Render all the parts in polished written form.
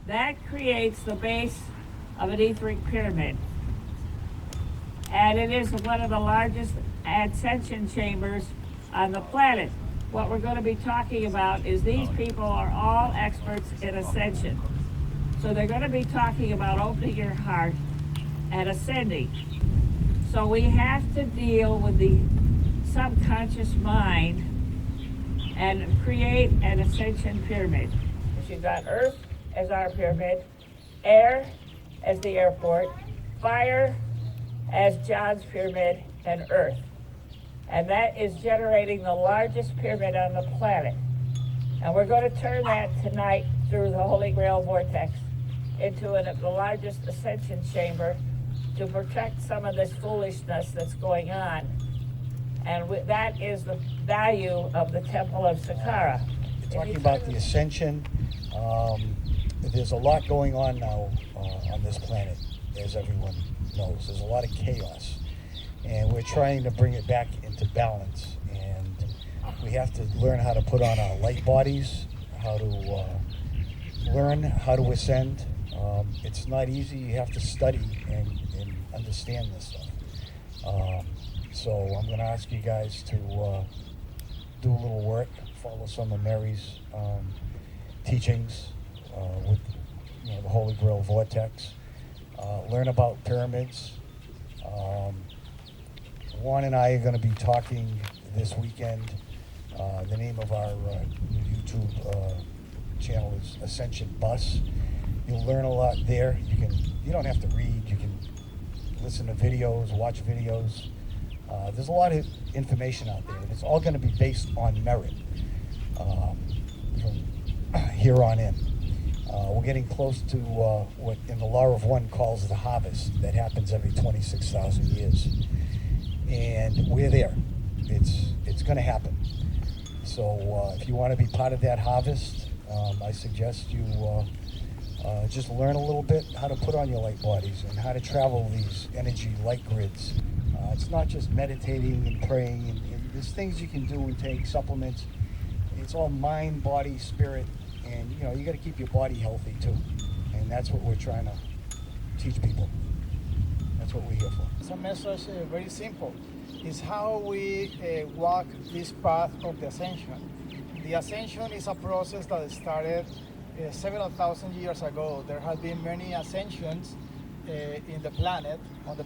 That creates the base of an etheric pyramid. And it is one of the largest ascension chambers on the planet. What we're going to be talking about is these people are all experts in ascension. So they're going to be talking about opening your heart and ascending. So we have to deal with the subconscious mind and create an ascension pyramid. You've got Earth as our pyramid, air as the airport, fire as John's pyramid, and Earth. And that is generating the largest pyramid on the planet. And we're going to turn that tonight through the Holy Grail vortex into the largest ascension chamber to protect some of this foolishness that's going on. And that is the value of the Temple of Sakkara. Talking about the Ascension, there's a lot going on now on this planet, as everyone knows. There's a lot of chaos, and we're trying to bring it back into balance. And we have to learn how to put on our light bodies, how to learn how to ascend. It's not easy. You have to study and understand this stuff. So I'm going to ask you guys to do a little work, follow some of Mary's teachings with the Holy Grail Vortex, learn about pyramids. Juan and I are going to be talking this weekend. The name of our new YouTube channel is Ascension Bus. You'll learn a lot there. You don't have to read. You can listen to videos, watch videos. There's a lot of information out there, and it's all going to be based on merit from here on in. We're getting close to what in the Law of One calls the harvest that happens every 26,000 years. And we're there. It's going to happen. So if you want to be part of that harvest, I suggest you just learn a little bit how to put on your light bodies and how to travel these energy light grids. It's not just meditating and praying, and there's things you can do and take, supplements. It's all mind, body, spirit, and you got to keep your body healthy too. And that's what we're trying to teach people. That's what we're here for. It's a message very simple. It's how we walk this path of the ascension. The ascension is a process that started several thousand years ago. There have been many ascensions on the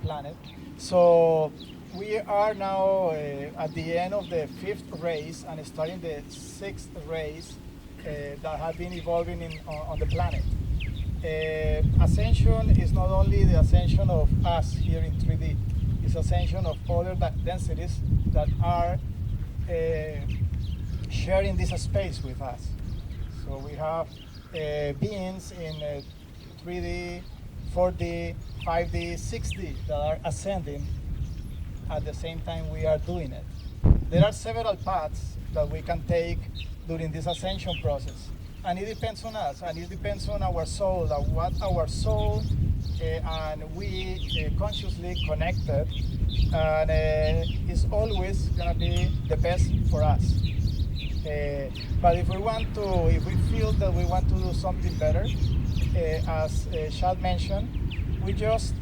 planet. So we are now at the end of the 5th race and starting the 6th race that have been evolving on the planet. Ascension is not only the ascension of us here in 3D, it's ascension of other densities that are sharing this space with us. So we have beings in 3D, 4D, 5D, 6D that are ascending at the same time we are doing it. There are several paths that we can take during this ascension process. And it depends on us, and it depends on our soul, what our soul and we consciously connected, and it's always gonna be the best for us. But if we feel that we want to do something better, as Shad mentioned, we just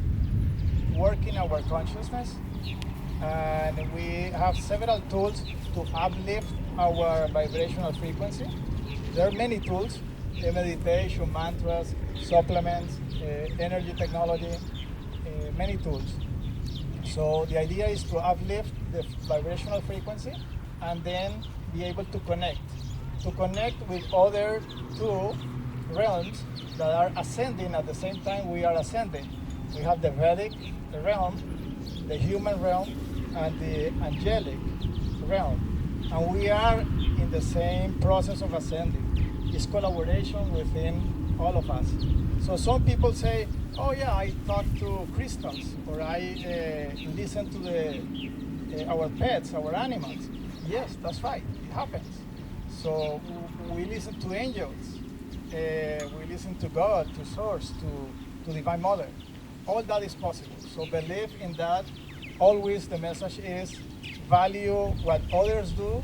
work in our consciousness, and we have several tools to uplift our vibrational frequency. There are many tools, meditation, mantras, supplements, energy technology, many tools. So the idea is to uplift the vibrational frequency and then be able to connect with other two realms that are ascending at the same time we are ascending. We have the Vedic realm, the human realm, and the angelic realm. And we are in the same process of ascending. It's collaboration within all of us. So some people say, oh yeah, I talk to crystals, or I listen to our pets, our animals. Yes, that's right, it happens. So we listen to angels, we listen to God, to Source, to Divine Mother. All that is possible. So believe in that. Always the message is value what others do,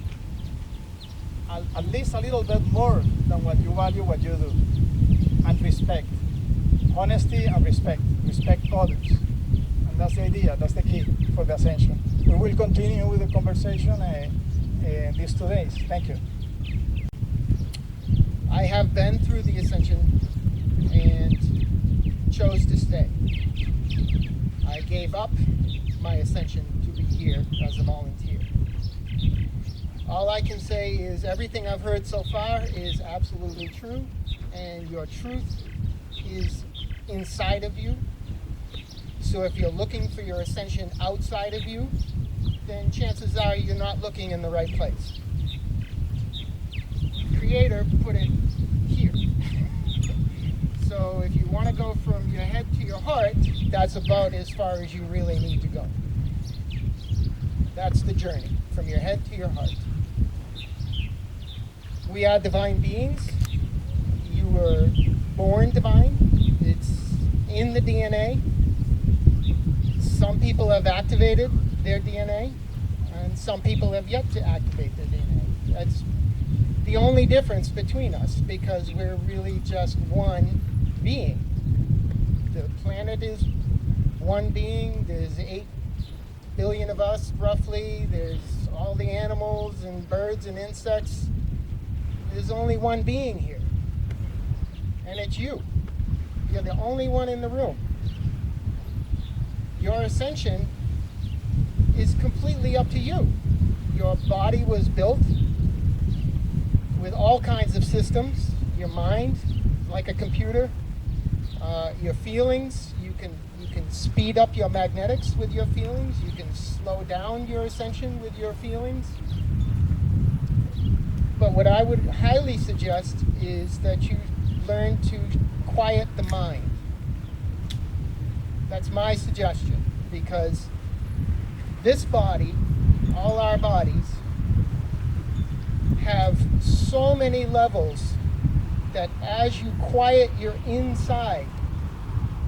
at least a little bit more than what you value what you do. And respect. Honesty and respect. Respect others. And that's the idea, that's the key for the Ascension. We will continue with the conversation these 2 days. Thank you. I have been through the Ascension and chose to stay. I gave up my Ascension to be here as a volunteer. All I can say is everything I've heard so far is absolutely true, and your truth is inside of you. So if you're looking for your Ascension outside of you, then chances are you're not looking in the right place. Creator put it here. So if you want to go from your head to your heart, that's about as far as you really need to go. That's the journey, from your head to your heart. We are divine beings. You were born divine. It's in the DNA. Some people have activated their DNA, and some people have yet to activate their DNA. That's the only difference between us, because we're really just one being. The planet is one being. There's 8 billion of us, roughly. There's all the animals and birds and insects. There's only one being here, and it's you. You're the only one in the room. Your Ascension is completely up to you. Your body was built with all kinds of systems. Your mind, like a computer. Your feelings, you can speed up your magnetics with your feelings. You can slow down your Ascension with your feelings. But what I would highly suggest is that you learn to quiet the mind. That's my suggestion, because this body, all our bodies, have so many levels that as you quiet your inside,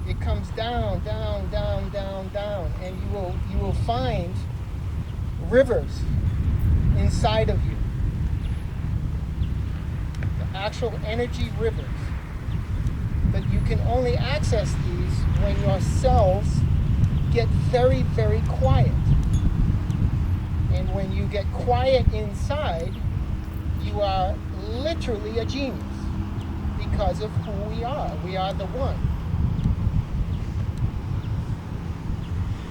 it comes down, down, down, down, down, and you will find rivers inside of you. The actual energy rivers. But you can only access these when your cells get very, very quiet. And when you get quiet inside, you are literally a genius because of who we are. We are the one.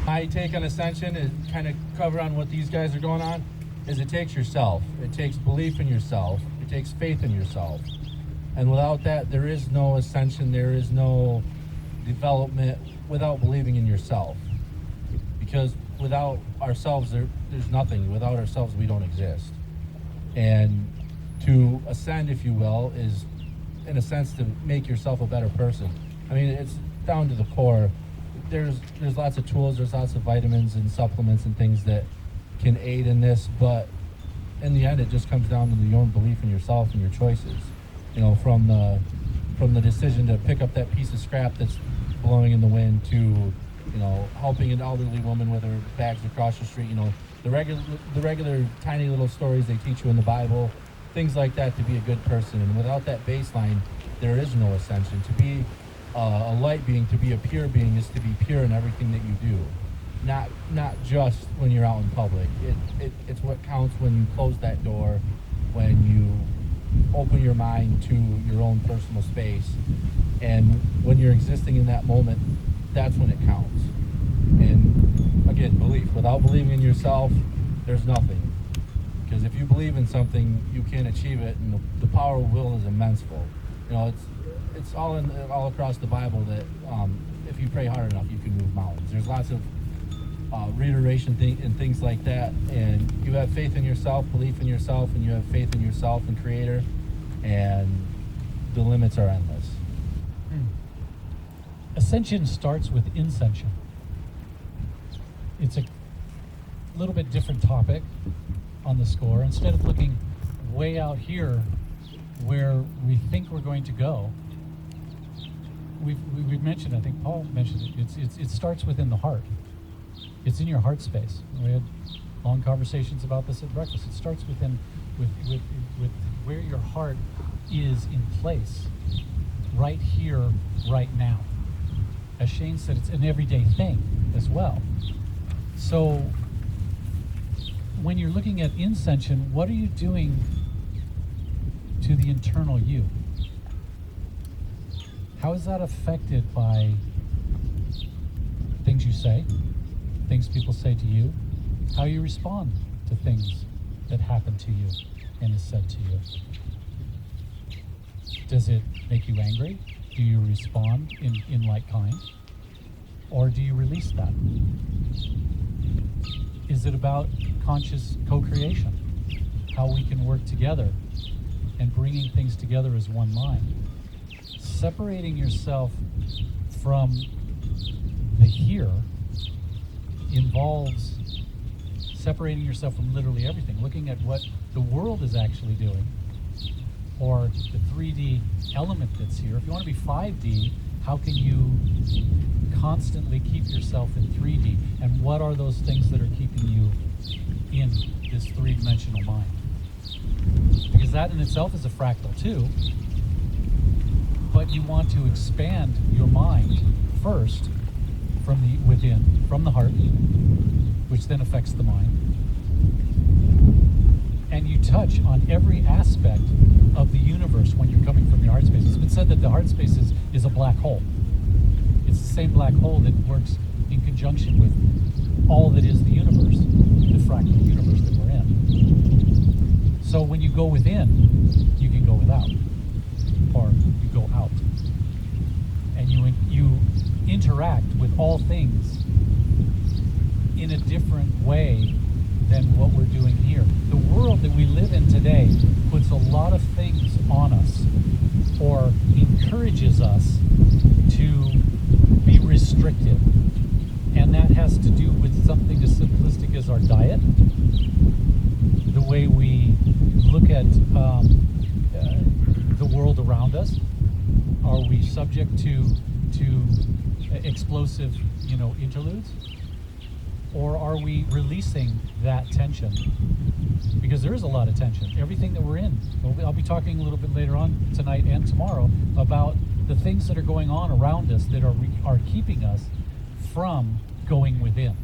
My take on Ascension is kind of cover on what these guys are going on, is it takes yourself. It takes belief in yourself. It takes faith in yourself. And without that, there is no Ascension, there is no development without believing in yourself. Because without ourselves, there's nothing. Without ourselves, we don't exist. And to ascend, if you will, is in a sense to make yourself a better person. I mean, it's down to the core. There's lots of tools, there's lots of vitamins and supplements and things that can aid in this, but in the end, it just comes down to your own belief in yourself and your choices. You know, from the decision to pick up that piece of scrap that's blowing in the wind to, you know, helping an elderly woman with her bags across the street. You know, the regular tiny little stories they teach you in the Bible, things like that, to be a good person. And without that baseline, there is no Ascension. To be a light being, to be a pure being, is to be pure in everything that you do. Not just when you're out in public. It's what counts when you close that door, when you open your mind to your own personal space, and when you're existing in that moment, that's when it counts. And again, belief. Without believing in yourself, there's nothing. Because if you believe in something, you can achieve it, and the power of will is immenseful. You know, it's all across the Bible that if you pray hard enough, you can move mountains. There's lots of reiteration and things like that, and you have faith in yourself, belief in yourself, and you have faith in yourself and Creator, and the limits are endless. Ascension starts with Incension. It's a little bit different topic on the score. Instead of looking way out here where we think we're going to go, we've mentioned, I think Paul mentioned it, it starts within the heart. It's in your heart space. We had long conversations about this at breakfast. It starts with where your heart is in place right here, right now. As Shane said, it's an everyday thing as well. So when you're looking at Ascension, what are you doing to the internal you? How is that affected by things you say, things people say to you, how you respond to things that happen to you and is said to you? Does it make you angry? Do you respond in like kind? Or do you release that? Is it about conscious co-creation? How we can work together and bringing things together as one mind? Separating yourself from the here involves separating yourself from literally everything, looking at what the world is actually doing, or the 3D element that's here. If you want to be 5D, how can you constantly keep yourself in 3D? And what are those things that are keeping you in this three-dimensional mind? Because that in itself is a fractal too, but you want to expand your mind first from the within, from the heart, which then affects the mind. And you touch on every aspect of the universe when you're coming from your heart space. It's been said that the heart space is a black hole. It's the same black hole that works in conjunction with all that is the universe, the fractal universe that we're in. So when you go within, you can go without, or you go out. And you interact with all things in a different way than what we're doing here. The world that we live in today puts a lot of things on us, or encourages us to be restricted. And that has to do with something as simplistic as our diet, the way we look at the world around us. Are we subject to explosive, interludes? Or are we releasing that tension? Because there is a lot of tension. Everything that we're in. I'll be talking a little bit later on tonight and tomorrow about the things that are going on around us that are keeping us from going within.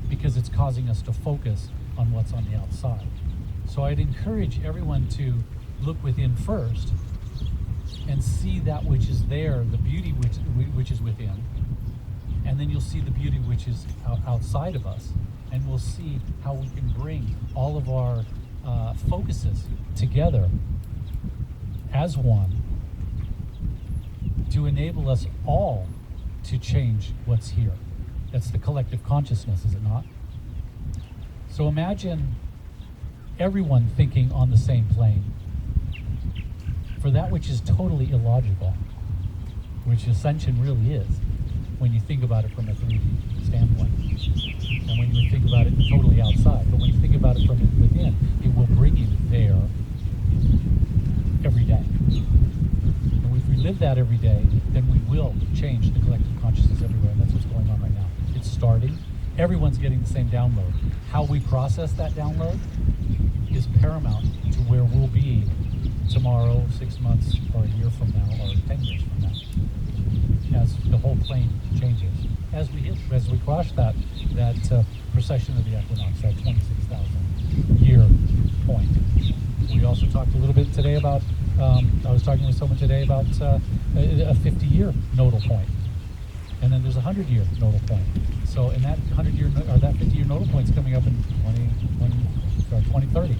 Because it's causing us to focus on what's on the outside. So I'd encourage everyone to look within first and see that which is there, the beauty which is within. And then you'll see the beauty which is outside of us. And we'll see how we can bring all of our focuses together as one to enable us all to change what's here. That's the collective consciousness, is it not? So imagine everyone thinking on the same plane for that which is totally illogical, which Ascension really is, when you think about it from a 3D standpoint. And when you think about it totally outside, but when you think about it from within, it will bring you there every day. And if we live that every day, then we will change the collective consciousness everywhere, and that's what's going on right now. It's starting. Everyone's getting the same download. How we process that download is paramount to where we'll be tomorrow, 6 months, or a year from now, or 10 years from now, as the whole plane changes. As we cross that precession of the equinox, that 26,000 year point. We also talked a little bit today about, I was talking with someone today about a 50-year nodal point. And then there's a 100-year nodal point. So, and that 100-year or that 50-year nodal point is coming up in 2030.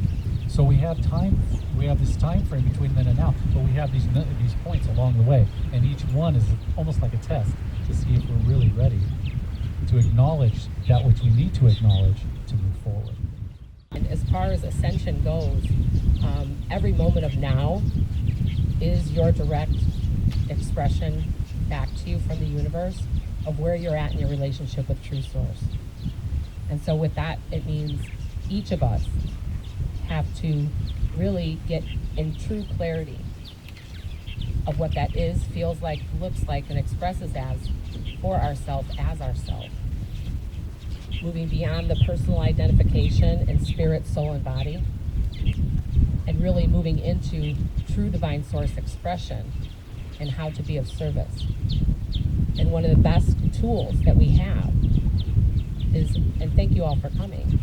So we have time. We have this time frame between then and now, but we have these points along the way, and each one is almost like a test to see if we're really ready to acknowledge that which we need to acknowledge to move forward. And as far as Ascension goes, every moment of now is your direct expression back to you from the universe of where you're at in your relationship with True Source. And so with that, it means each of us have to really get in true clarity of what that is, feels like, looks like, and expresses as for ourselves as ourselves. Moving beyond the personal identification and spirit, soul, and body, and really moving into true divine source expression and how to be of service. And one of the best tools that we have is, and thank you all for coming,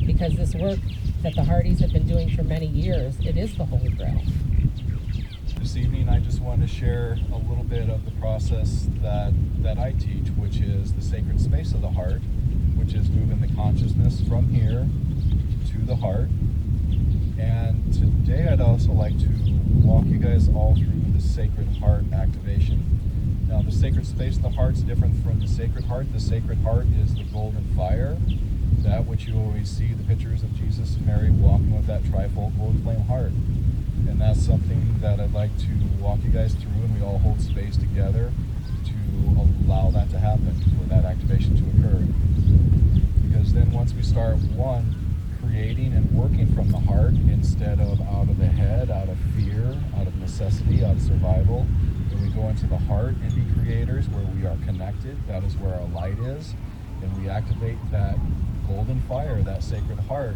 because this work that the Hardys have been doing for many years, it is the Holy Grail. This evening, I just want to share a little bit of the process that I teach, which is the sacred space of the heart, which is moving the consciousness from here to the heart. And today I'd also like to walk you guys all through the sacred heart activation. Now, the sacred space of the heart is different from the sacred heart. The sacred heart is the golden fire, that which you always see the pictures of Jesus and Mary walking with that trifold gold flame heart. And that's something that I'd like to walk you guys through, and we all hold space together to allow that to happen, for that activation to occur. Because then once we start, one, creating and working from the heart instead of out of the head, out of fear, out of necessity, out of survival, when we go into the heart and be creators where we are connected, that is where our light is, and we activate that golden fire, that sacred heart,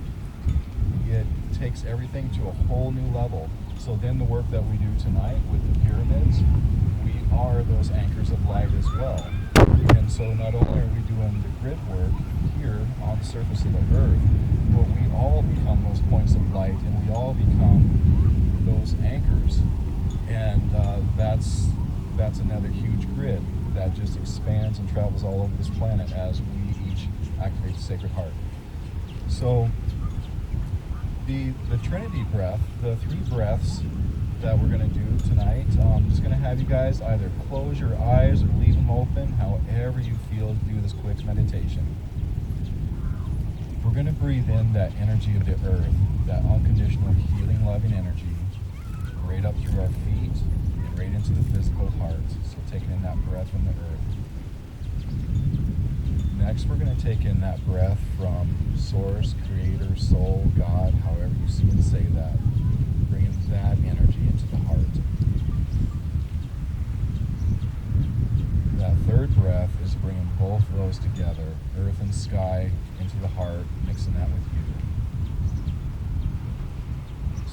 it takes everything to a whole new level. So then the work that we do tonight with the pyramids, we are those anchors of light as well. And so not only are we doing the grid work here on the surface of the earth, but we all become those points of light, and we all become those anchors. And that's another huge grid that just expands and travels all over this planet as we each activate the sacred heart. So the Trinity breath, the 3 breaths that we're going to do tonight, I'm just going to have you guys either close your eyes or leave them open, however you feel to do this quick meditation. We're going to breathe in that energy of the earth, that unconditional healing, loving energy, right up through our feet and right into the physical heart. So taking in that breath from the earth. Next, we're going to take in that breath from Source, Creator, Soul, God, however you see and say that. Bringing that energy into the heart. That third breath is bringing both of those together, earth and sky, into the heart, mixing that with you.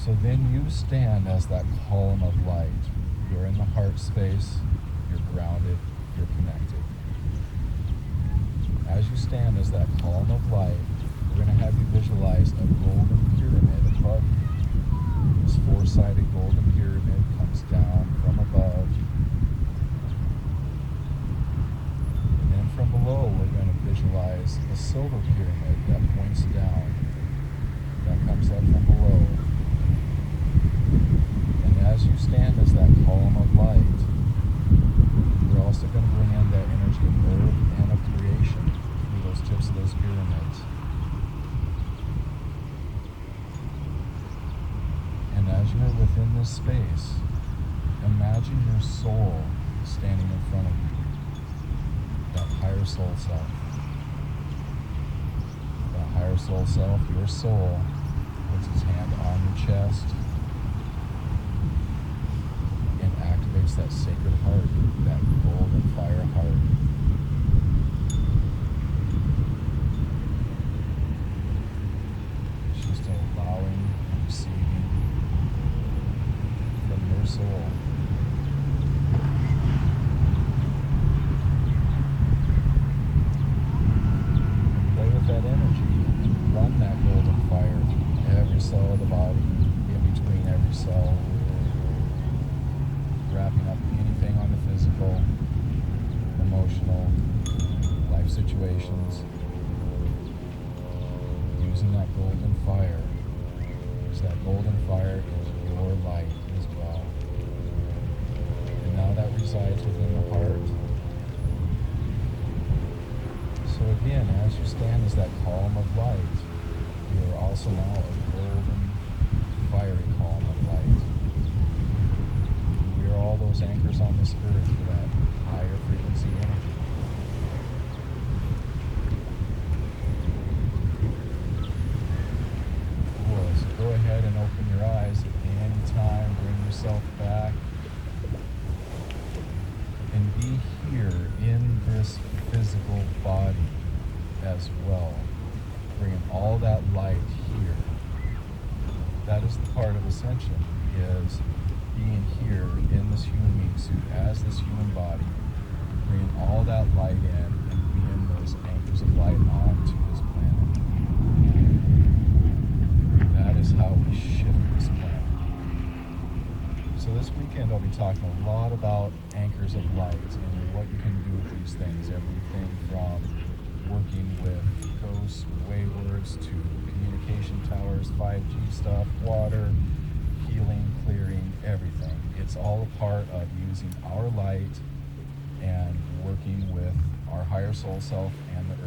So then you stand as that column of light. You're in the heart space, you're grounded, you're connected. As you stand as that column of light, we're going to have you visualize a golden pyramid above you. This 4-sided golden pyramid comes down from above. And then from below, we're going to visualize a silver pyramid that points down. That comes up from below. And as you stand as that column of light, we're also going to bring in that energy of earth and of creation through those tips of those pyramids. And as you're within this space, imagine your soul standing in front of you, that higher soul self. That higher soul self, your soul, puts its hand on your chest and activates that sacred heart, that golden fire heart. It's just allowing and receiving from your soul. Play with that energy and run that golden fire through every cell of the body, in between every cell, wrapping up anything on the physical, emotional, life situations, using that golden fire, because that golden fire is your light as well. And now that resides within the heart. So again, as you stand as that column of light, you are also now a golden, fiery column of light. We are all those anchors on this earth for that higher frequency energy. Cool. So go ahead and open your eyes at any time. Bring yourself back. And be here in this physical body as well. Bringing all that light here. That is the part of Ascension, is being here in this human meat suit as this human body, bringing all that light in and being those anchors of light onto this planet. That is how we shift this planet. So this weekend I'll be talking a lot about anchors of light and what you can do with these things. Everything from working with ghosts, waywards, to communication towers, 5G stuff, water, healing, clearing, everything. It's all a part of using our light and working with our higher soul self and the